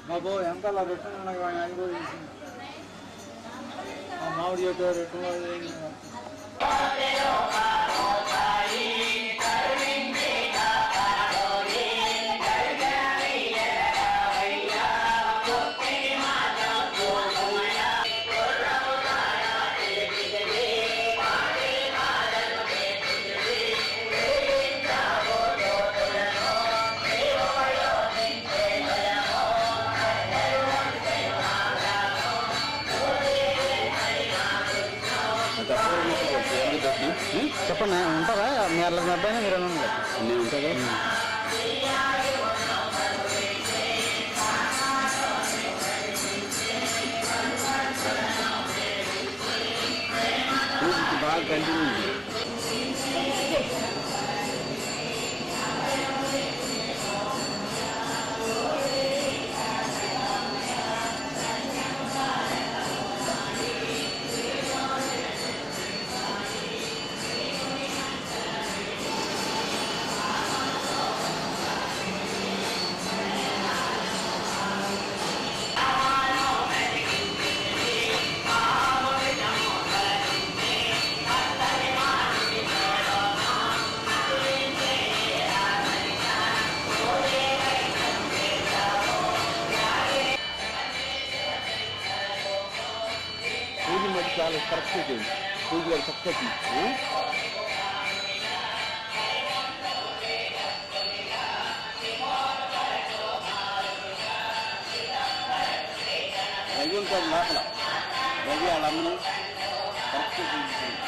బాబు ఎంత అలా రిటర్న్ మామిడి చెట్టు రిటర్న్ చెప్పండి ఉంటారా మీ అట్లా అబ్బాయి మీరు అన్నీ ఉంటారా బాగా కంటిన్యూ చాలా కరెక్ట్గా చేయండి పూజ గారు చక్కటి రవి ఉంటాడు లోపల రవి వాళ్ళ అమ్మని కరెక్ట్గా చేయించండి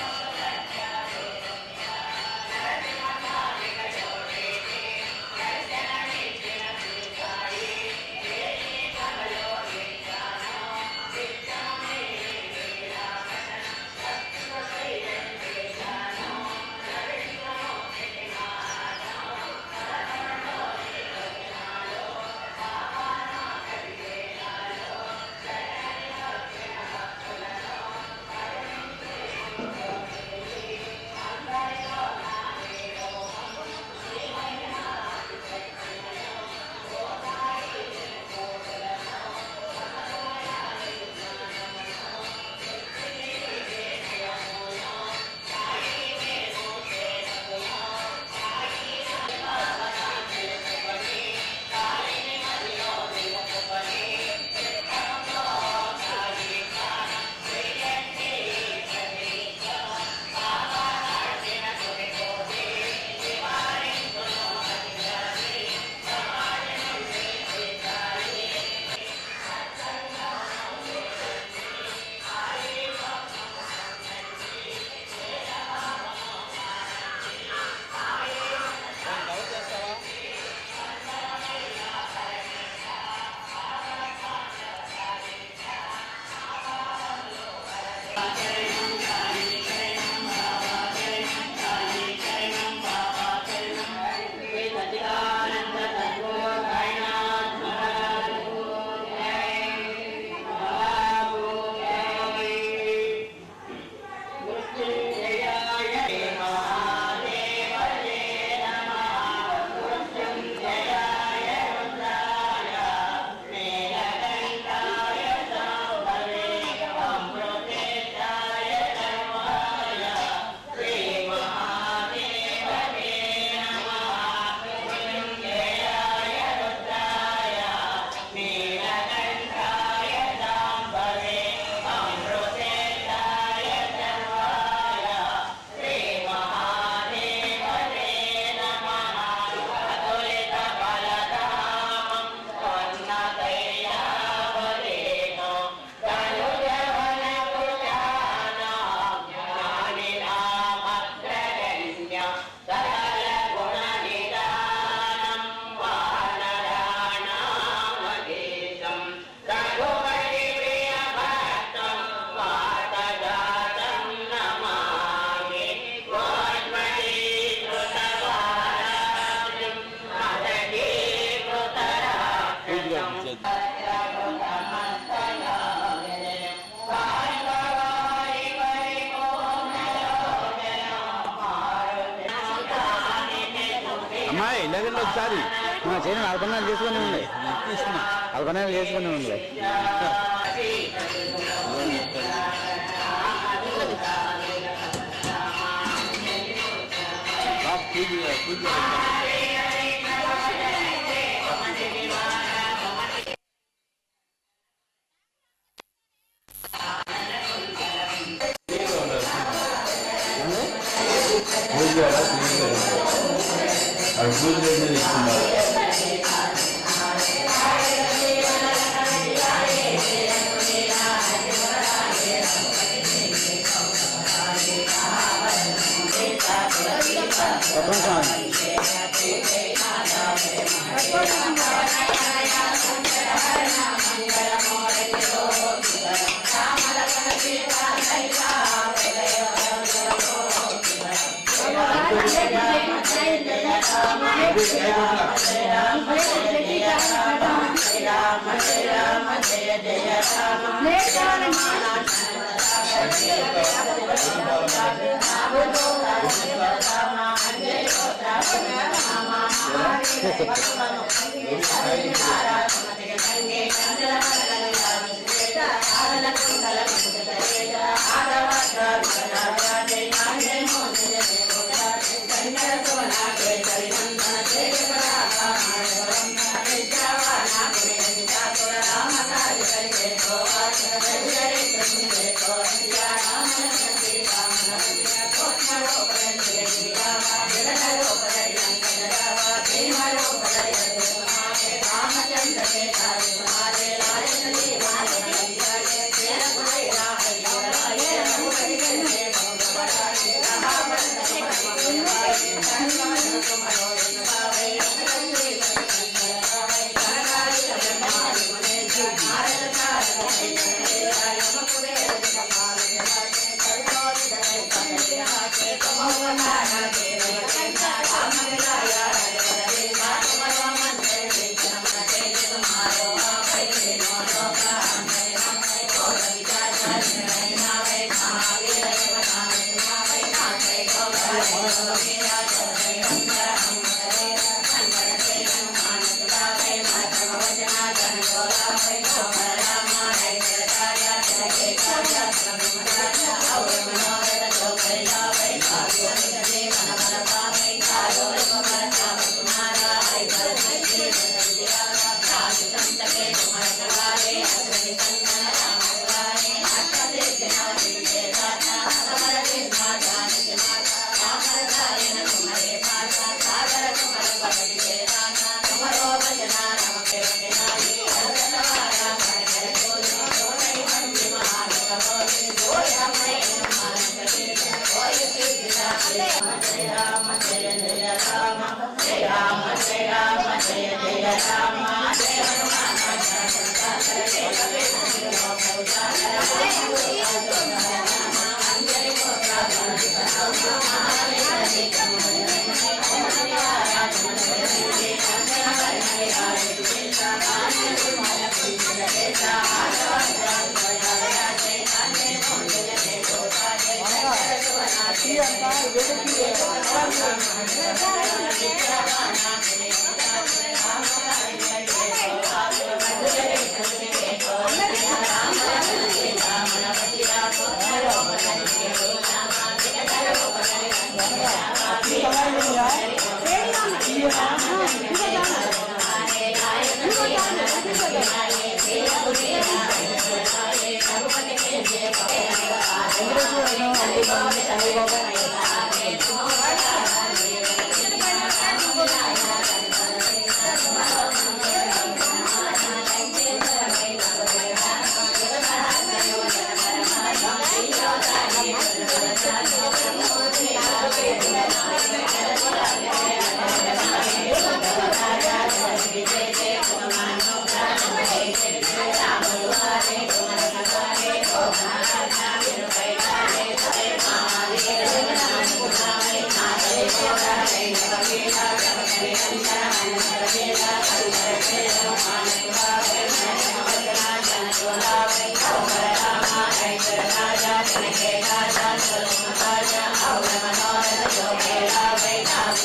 అమ్మాయి లేదండి ఒకసారి చేయండి. అల్పనాలు చేసుకుని ఉండే అల్పనాలు చేసుకుని ఉండే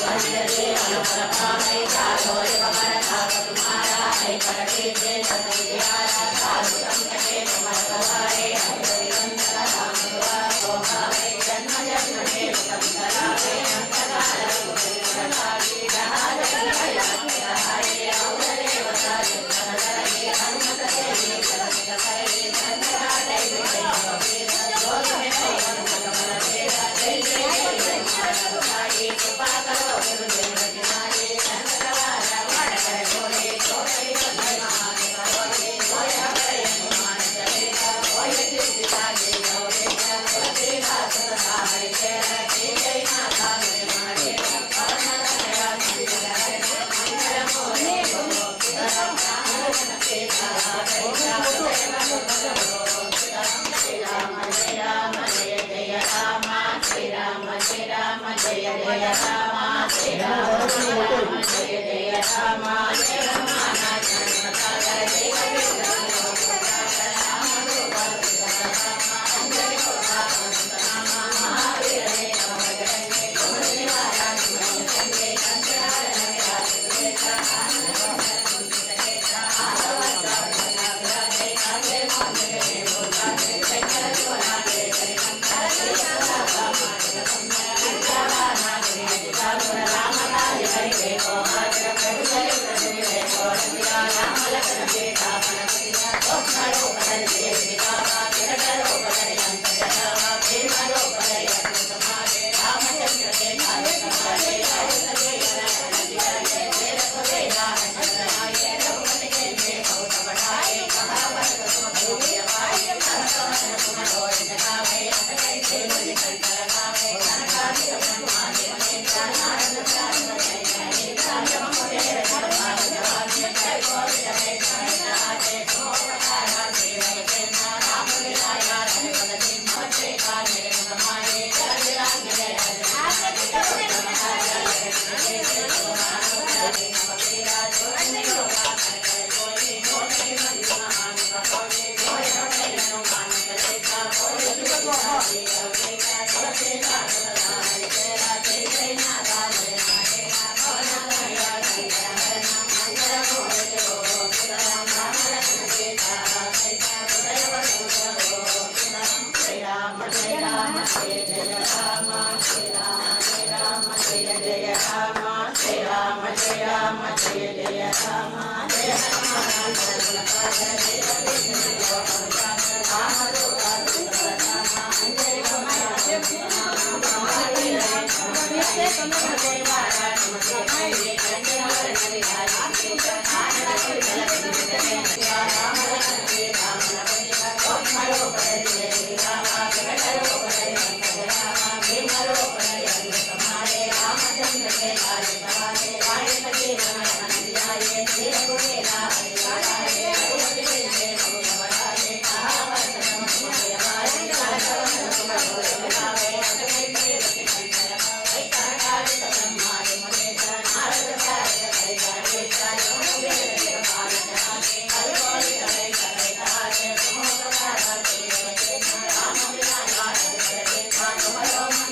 Thank you. Hello.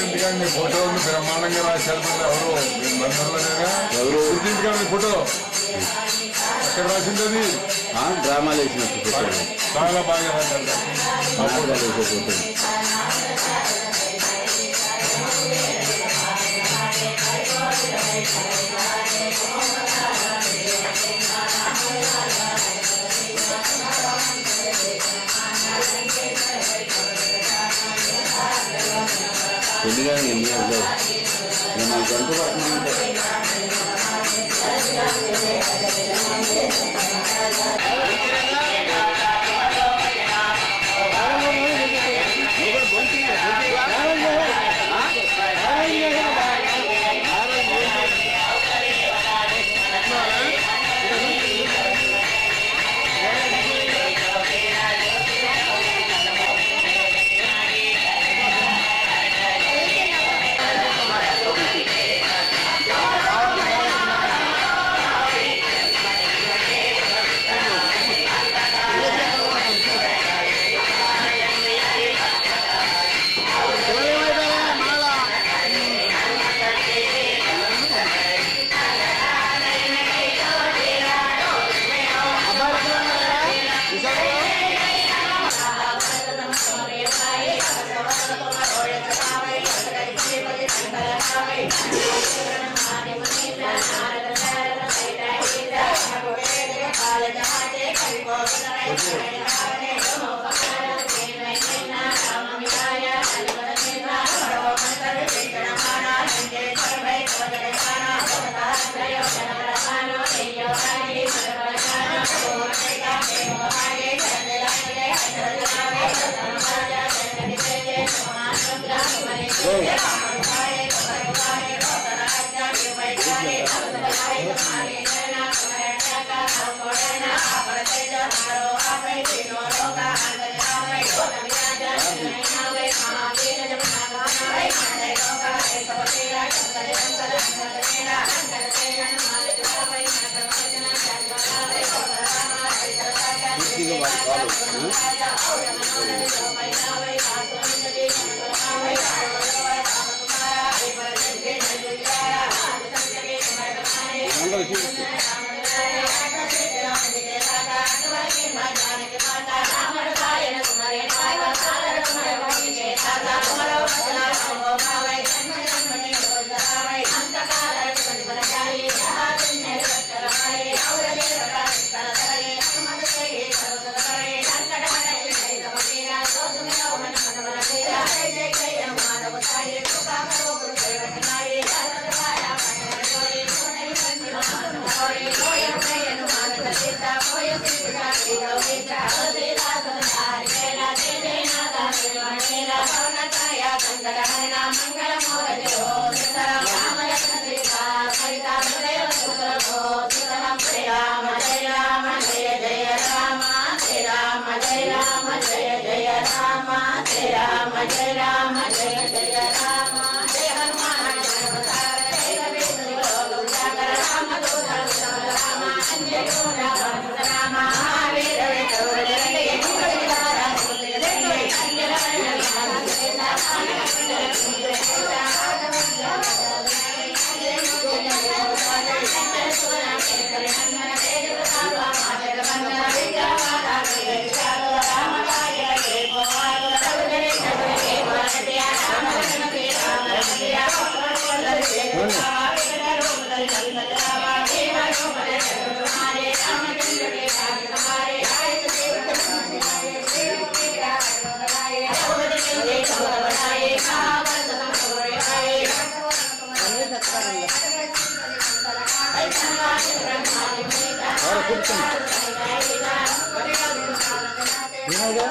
ఇంటికాని ఫోటో ఉంది బ్రహ్మాండంగా రాశారు. ఎవరు ఇంటికాని ఫోటో అక్కడ రాసింది అది డ్రామాలు వేసినట్టు చాలా బాగా రాశారు. పెళ్లిగా ఎన్ని నేను గంట పడుతున్నానంటే Rama మధ్యలో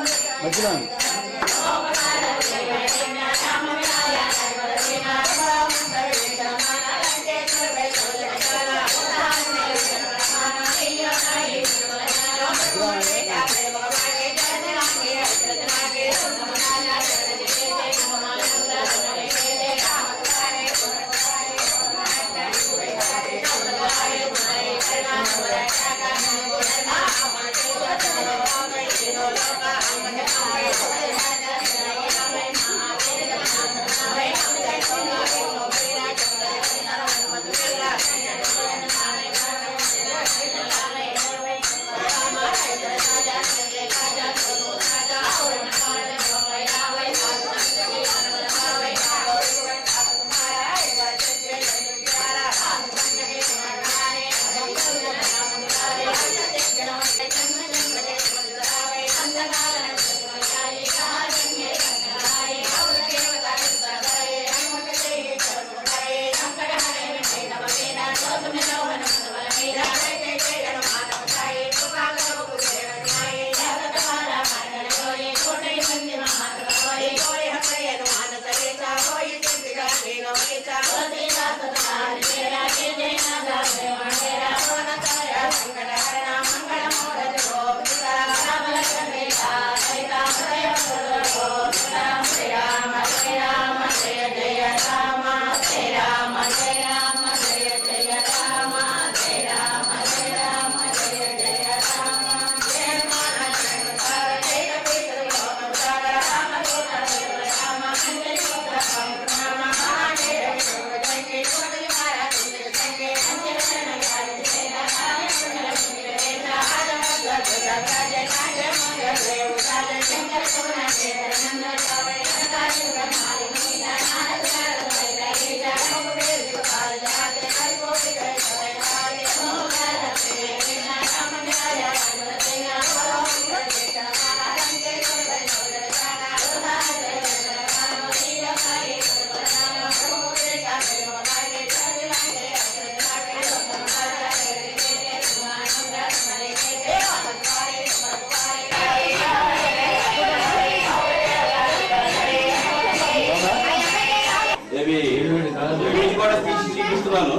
చూపిస్తున్నాను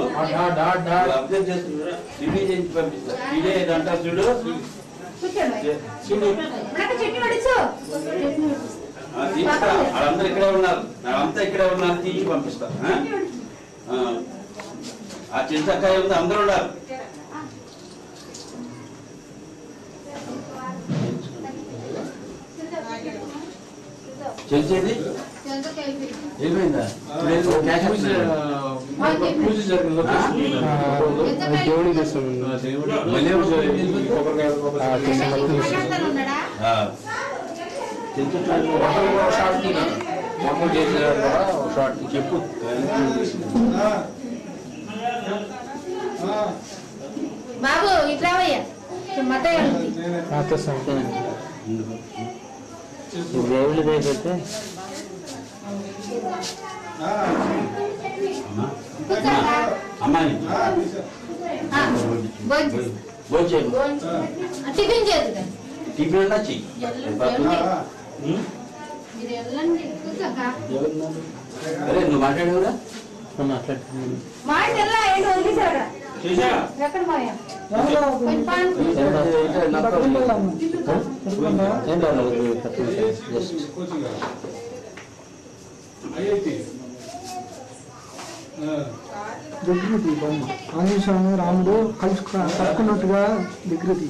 అప్డేట్ చేస్తున్నా రివ్యూ చేయించి పంపిస్తా ఇదే అంటారు చూడు తీసుకురా వాళ్ళందరూ ఇక్కడే ఉన్నారు వాళ్ళంతా ఇక్కడే ఉన్నారు తీసి పంపిస్తా ఆ చింతకాయ ఉంది అందరూ ఉన్నారు చేసేది ఏమైందా పూజ జరిగింది దేవుడికి చేస్తాం చెప్పు బాబు ఇట్లా దేవుడి అయితే అమ్మాయి టిఫిన్ చేద్దాం టిఫిన్ అన్నా చెయ్యి అరే నువ్వు మాట్లాడేవురా ఎక్కడ మాయా వికృతి ఆంజనేయ స్వామి రాముడు కలుసుకున్నట్టుగా వికృతి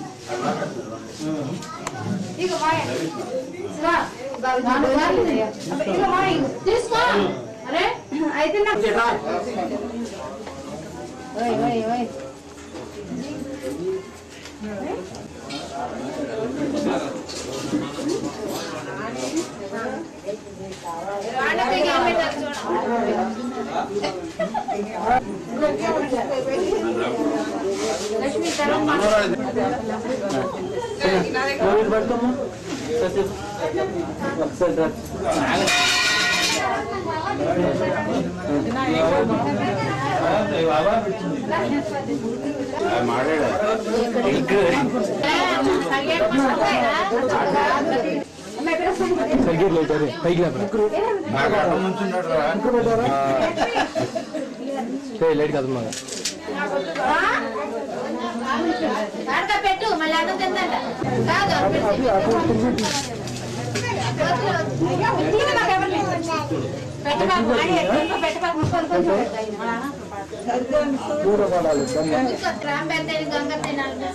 తీసుకో అరే అయితే మాట్లాడా సరిగ్గా లేదు అదే పైకి లేపరా నాకు అక్కడ నుంచున్నాడు రా. లైట్ కాదు మా పెట్టు మళ్ళీ అన్నం తిందంట కాదు క్రామ్ పెడతాయి గంగ తినాలి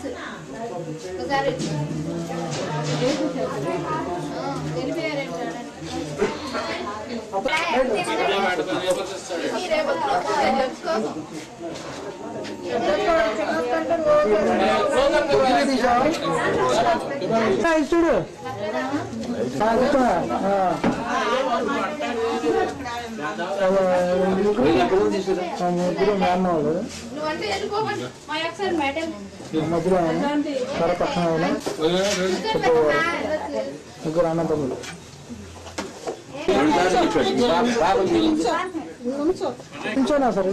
ఒకసారి చూడు ముగ్గురు మేనవాళ్ళు మధ్యలో త్వర పక్కన ముగ్గురు అన్నదమ్ములు నుంచోనా సరే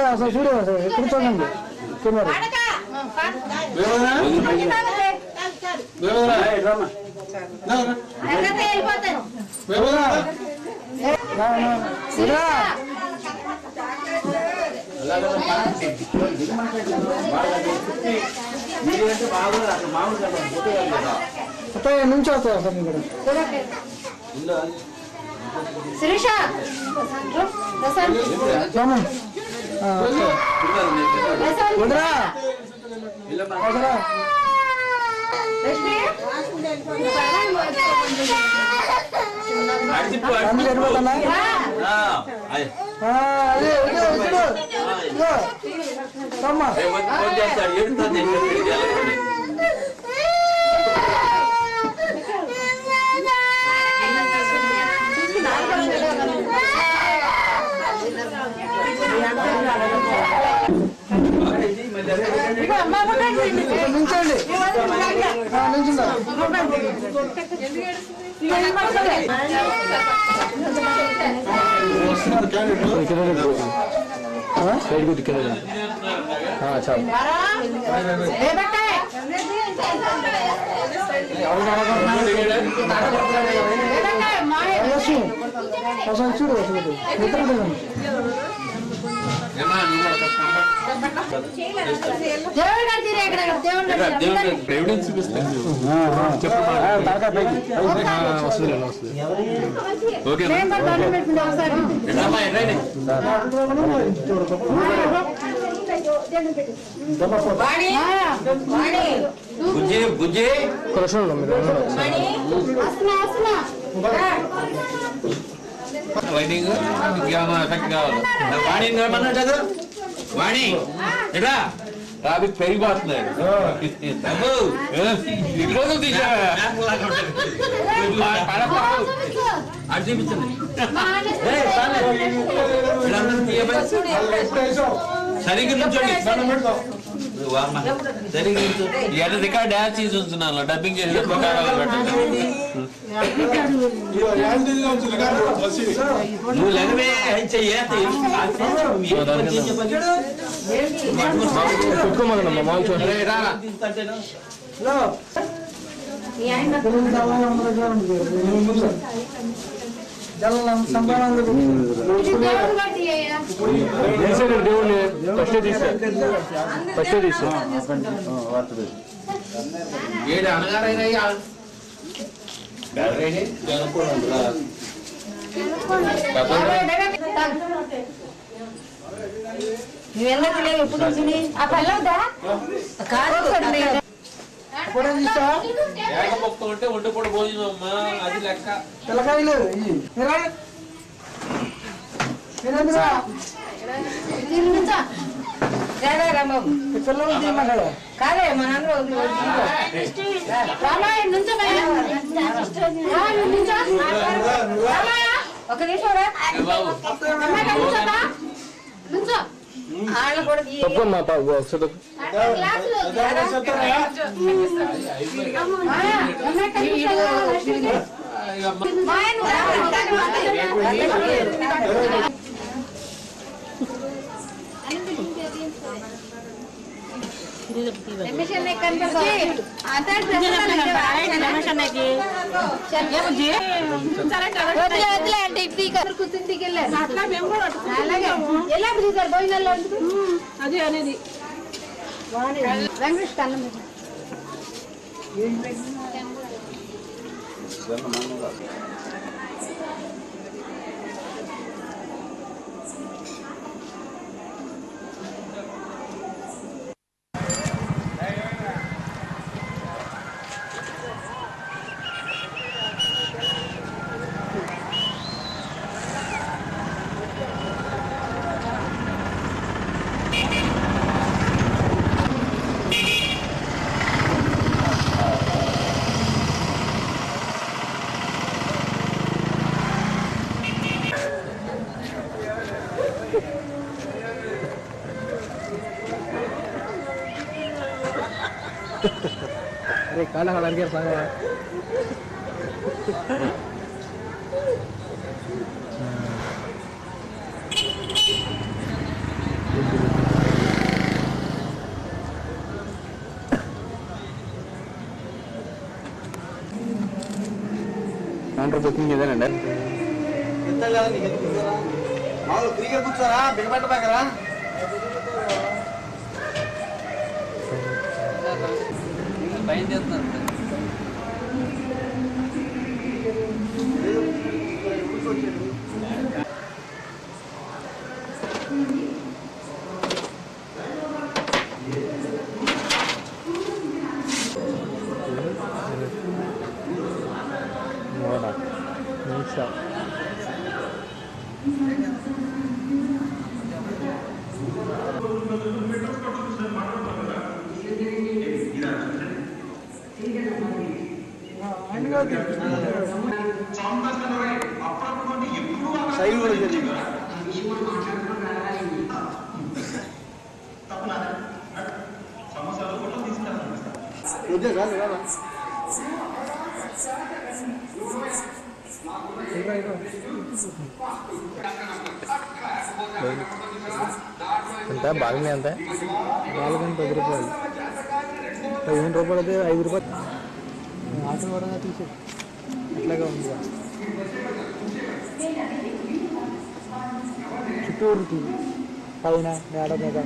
అసలు చూడు అసలు ఎప్పుడు చూడండి నుంచి వస్తాయి అసలు ఇక్కడ శిరీష వదరా వెళ్ళిపోతున్నా నుంచండి నుంచుందా చాలు అసలు చూడు అసలు నిద్ర బుజ్జి లైటింగ్ ఇంకేమైనా ఎఫెక్ట్ కావాలి వాణి ఏమన్నాడు కదా వాణి ఎట్లా ట్రాఫిక్ పెరిగిపోతున్నాడు రోజు తీసా అది చూపించండి సరిగ్గా నుంచోండి సరిగ్గా రికార్డ్ డ్యాన్స్ చేసి ఉంచున్నాను డబ్బింగ్ చేసి నువ్వు లెగవే దేవుడిని ఫస్ట్ తీసా ఏడు అనగారైనా ఆ పల్లవుదా కాదు ఉంటే ఒంటి పూట భోజనం అమ్మా అది లెక్క పిల్లకాయలు పిల్లలు తీయమంటాడు కాదే మా నాన్న ఒక నిమిషం తప్పమ్మా రమేష్ అన్నయ్య కనపడతాడు. అతను డ్రెస్ వదిలే వదిలే అంటే ఇంటికి కనుక కూర్చుంటికి వెళ్ళారు. అలాగే ఎలా బ్రీజర్ పోయిన అదే అనేది వెంకటేష్ కన్నం अरे काला कलर के सांगा కౌంటర్ బుకింగ్ ఇదేనండి. మామూలు ఫ్రీగా కూర్చోరా బిగబెట్ట దగ్గర భయం చేస్తున్నారు. సైడ్ కూడా జరిగింది ఎంత బాగానే ఎంత బాలకం 10 రూపాయలు 15 రూపాయలు అయితే 5 రూపాయలు ఆటో వరంగా తీసే అట్లాగా ఉంది చుట్టూరుకి పైన మేడ మీద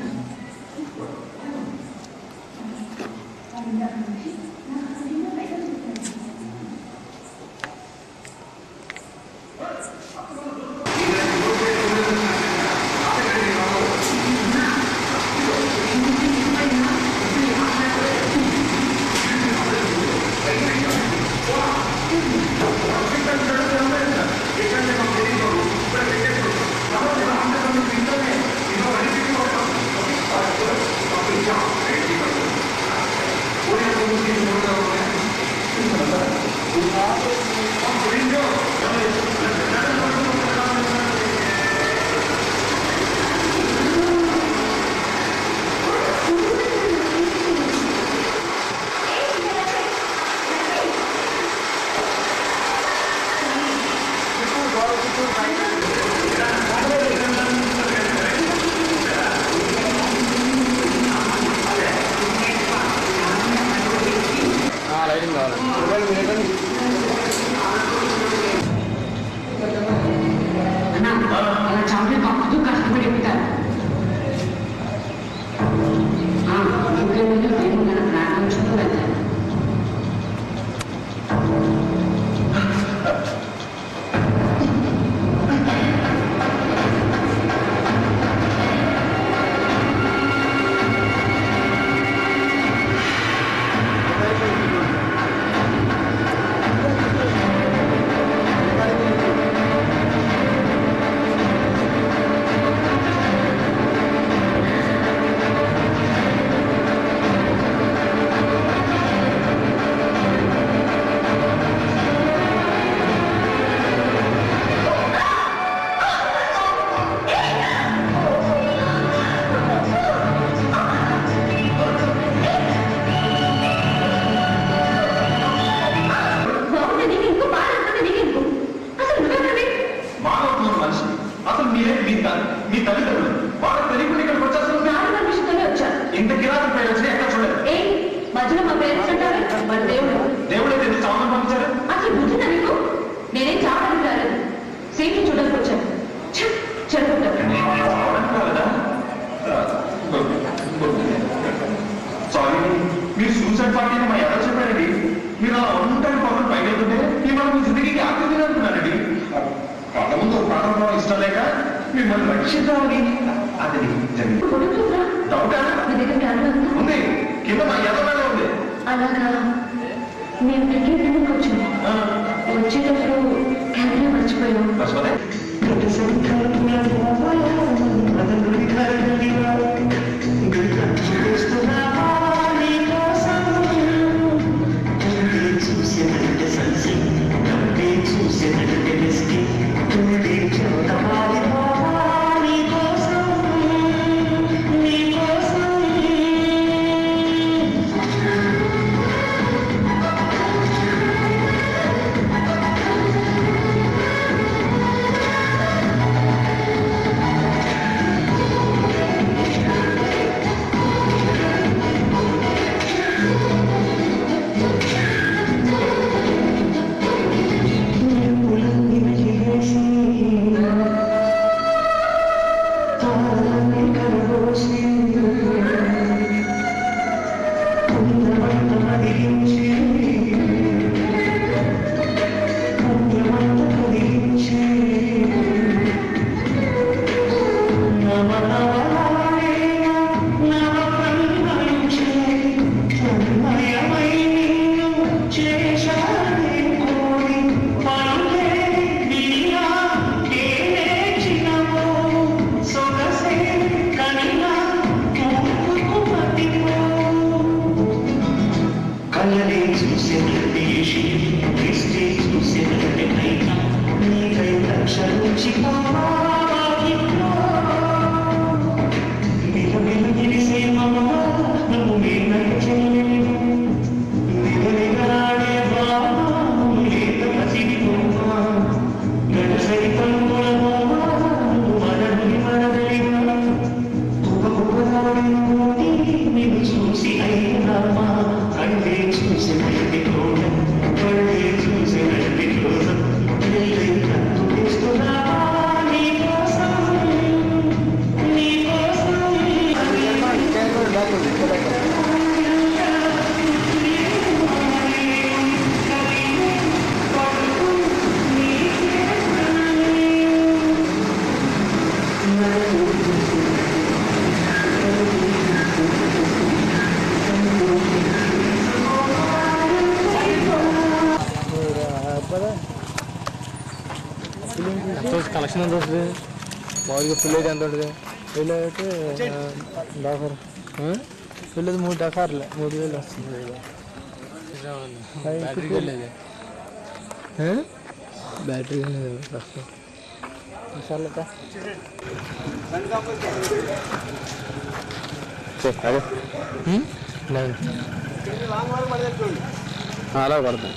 లైటింగ్ కావాలి. మధ్యలో మా పేరెంట్స్ అంటారు మన దేవుడు. దేవుడు ఎందుకు చావని పంపించారు? అసలు బుద్ధిందా నీకు? నేనేం చావడానికి రాలేదు, సేఫ్టీ చూడడానికి వచ్చాను. చెడుకుంటాను. సారీ, మీరు సూసైడ్ పార్టీని మా ఎవరు చెప్పారండి? మీరు అలా ఉంటారు పవన్ పైన వెళ్తుంటే మిమ్మల్ని మీ జిందగీకి ఆకృతి అనుకున్నానండి. వాళ్ళ ముందు ఒక ప్రాణం ఇష్టం లేక మిమ్మల్ని రక్షిద్దామని అది జరిగింది. డౌటా? ఉంది, కింద మా ఎదవేళ ఉంది. అలాగా, నేను క్రికెట్ ఎందుకు వచ్చాను? వచ్చేటప్పుడు కెమెరా మర్చిపోయాను. కలెక్షన్ ఎంత వస్తుంది? మామూలుగా ఫుల్ అయితే ఎంత ఉంటుంది? ఫుల్ అయితే డాఫర్ ఫుల్ అయితే 3 డకార్లే 3000 వస్తుంది. బ్యాటరీ ప్రస్తుతం అలా పడతాయి.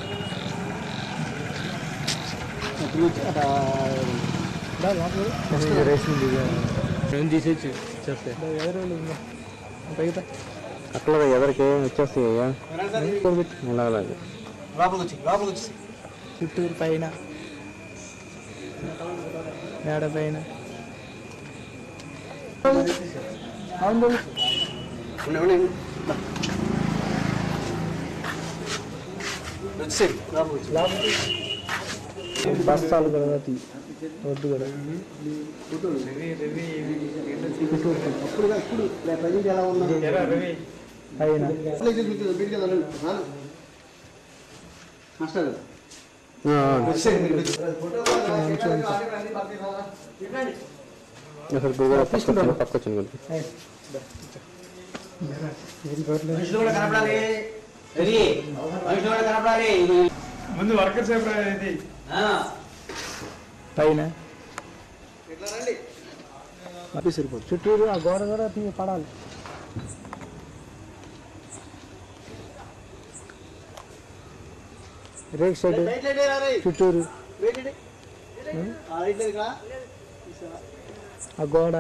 రేసింగ్ తీసేచ్చు చేస్తే అట్లా ఎవరికి వచ్చేస్తాయి అలాగే చుట్టూరు పైన మేడ పైన బస్తాలు కదా రోడ్డు కూడా పైన పక్కొచ్చింది ముందు వర్కర్స్ పైన సరిపోదు. చుట్టూరు ఆ గోడ కూడా పడాలి. రేక్ సైడ్ చుట్టూరు ఆ గోడ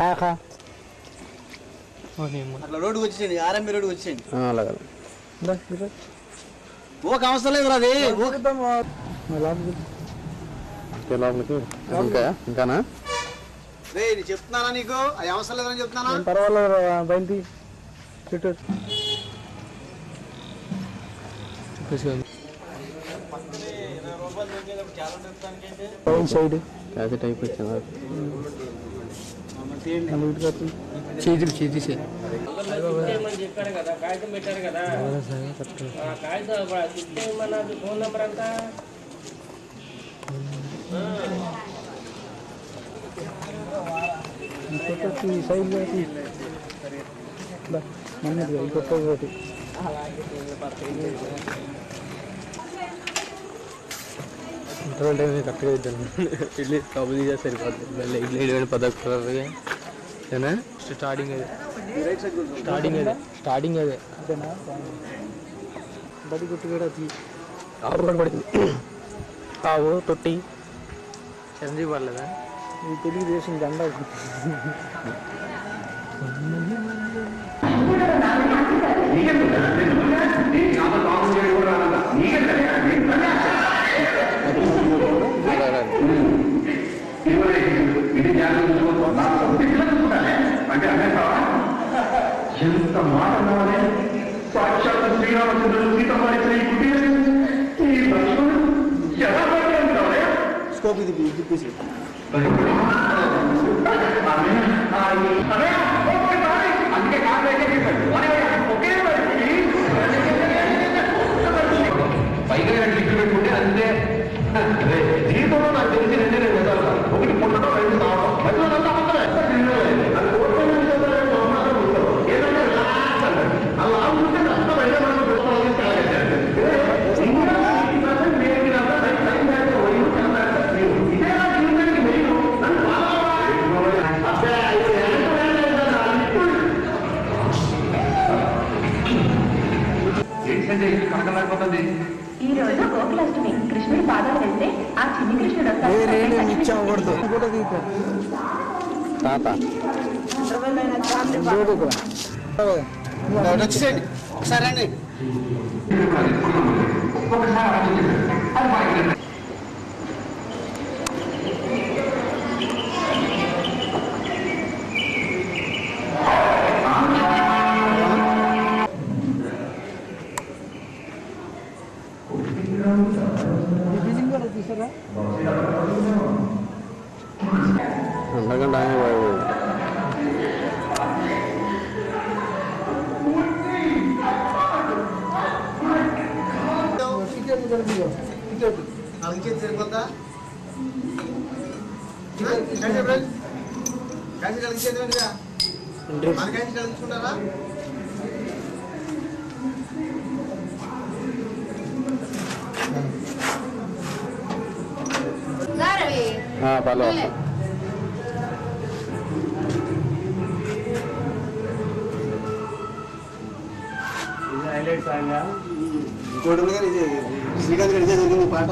పేక అట్లా రోడ్డు వచ్చేయండి, ఆర్ఎంబి రోడ్డు వచ్చేయండి. అలాగే ఓకే అవసరం లేదు అది. ఇంకానా రే నేను చెప్తున్నానా నీకు, అది అవసరం లేదని చెప్తున్నానా? పర్వాలేదు బయలుది చుట్టూ సైడ్ క్యాసెట్ అయిపోయింది. చేతులు చేసేసే చెప్పాడు కదా, కాగితం పెట్టారు కదా, కాగితం ఫోన్ నెంబర్ అంతా సైడ్ మన్నది ఇంకొక ఒకటి ఇంటర్వల్ టైం కరెక్ట్గా ఇద్దాను. ఇడ్లీ కబుల్ తీసే సరిపోతుంది. మళ్ళీ ఇడ్లీ 10 ఏనా స్టార్టింగ్ అదే అంతేనా? బడి గుట్టు కూడా ఆవు కూడా పడింది. ఆవు తొట్టి చిరంజీవి పడలేదా? ఈ తెలుగుదేశం జెండా అంటే అనేస్తావా? ఎంత మాట అన్నావనే? సాక్షాత్ శ్రీరామచంద్రుడు సీతమ్మ ఇచ్చిన ఈ కుటీరం, ఈ లక్ష్మణుడు ఎలా పడి అంటావా? స్కోప్ ఇది తిప్పేసి అందుకే పైగా టిక్కు పెట్టుకుంటే అంతే. జీవితంలో నాకు తెలిసి 2 విధాలు, ఒకటి పుట్టడం, 2 సావడం. మధ్యలో అలా ఉంటే నష్టమైన కనకలేకపోతుంది. ఈ రోజు గోకులాష్టమి. కృష్ణుడి పాదాలు వెళ్తే ఆ చిన్ని కృష్ణుడు ఇచ్చకూడదు కూడా తాత వచ్చేసేయండి ఒకసారి రండి. అంతకంటే అలాగే సరిపోతా మనకైతే కలిగించుకుంటారా? పర్లేదు. ఇంకోటి ఉంది కానీ ఇది శ్రీకాంత్ గారి జరిగింది పాట.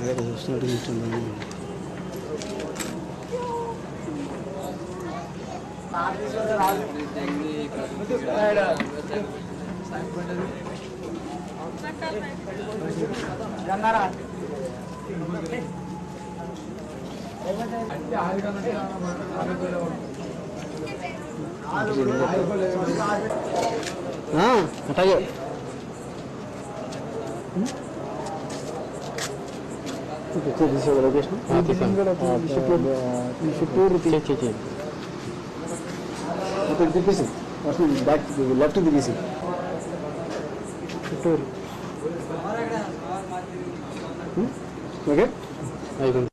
అదే చూస్తున్నట్టు చూస్తుంది. అట్లాగే లొకేషన్ మొత్తం తిప్పేసి ఫస్ట్ బ్యాక్ లెఫ్ట్ తిప్పేసి చిత్తూరు ఓకే అయిపోయింది.